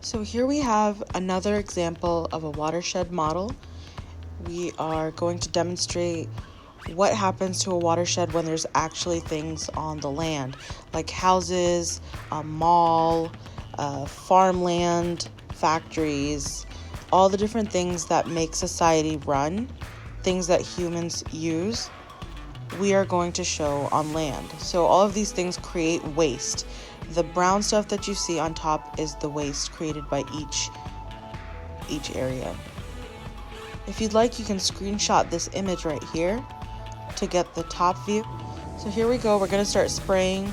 So here we have another example of a watershed model. We are going to demonstrate what happens to a watershed when there's actually things on the land, like houses, a mall, farmland, factories, all the different things that make society run, things that humans use, we are going to show on land. So all of these things create waste. The brown stuff that you see on top is the waste created by each area. If you'd like, you can screenshot this image right here to get the top view. So here we go. We're going to start spraying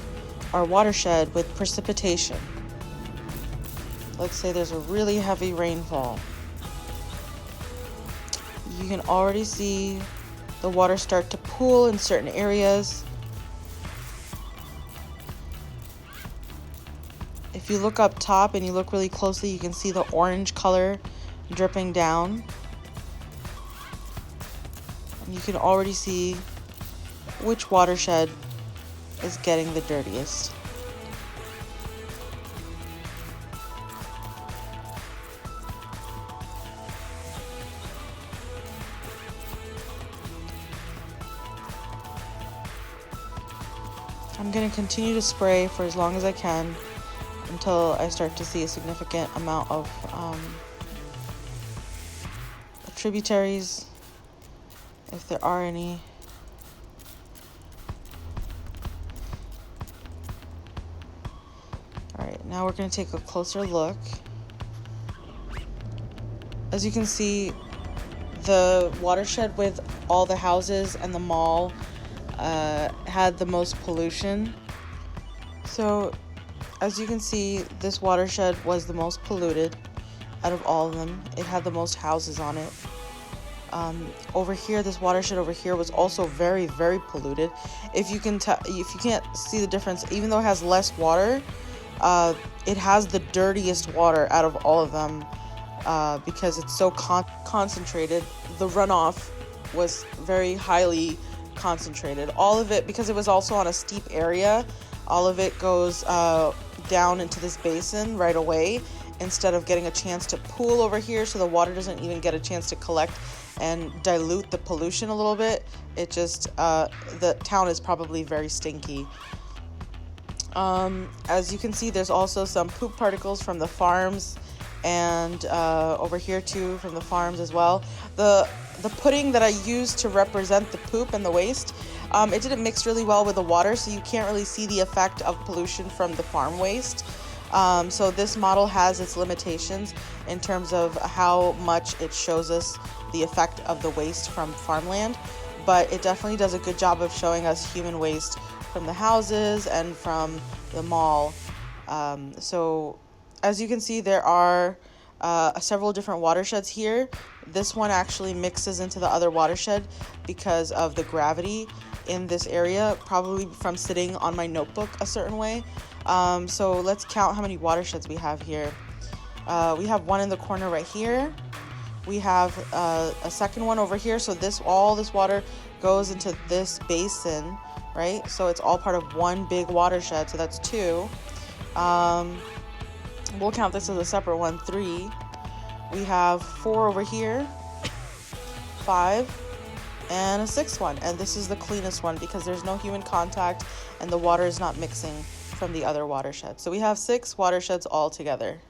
our watershed with precipitation. Let's say there's a really heavy rainfall. You can already see the water start to pool in certain areas. If you look up top and you look really closely, you can see the orange color dripping down. And you can already see which watershed is getting the dirtiest. I'm going to continue to spray for as long as I can until I start to see a significant amount of tributaries, if there are any. Alright, now we're going to take a closer look. As you can see, the watershed with all the houses and the mall had the most pollution. So as you can see, this watershed was the most polluted out of all of them. It had the most houses on it. Over here, this watershed over here was also very, very polluted. If you can't see the difference, even though it has less water, it has the dirtiest water out of all of them because it's so concentrated. The runoff was very highly concentrated. All of it, because it was also on a steep area, all of it goes down into this basin right away instead of getting a chance to pool over here, so the water doesn't even get a chance to collect and dilute the pollution a little bit. It just, the town is probably very stinky. As you can see, there's also some poop particles from the farms, and over here too from the farms as well. The pudding that I used to represent the poop and the waste, it didn't mix really well with the water, so you can't really see the effect of pollution from the farm waste. So this model has its limitations in terms of how much it shows us the effect of the waste from farmland, but it definitely does a good job of showing us human waste from the houses and from the mall. So as you can see, there are several different watersheds here. This one actually mixes into the other watershed because of the gravity in this area, probably from sitting on my notebook a certain way. So let's count how many watersheds we have here. We have one in the corner right here. We have a second one over here. So all this water goes into this basin, right? So it's all part of one big watershed. So that's two. We'll count this as a separate one, 3. We have 4 over here, 5, and a 6th one. And this is the cleanest one because there's no human contact and the water is not mixing from the other watershed. So we have 6 watersheds all together.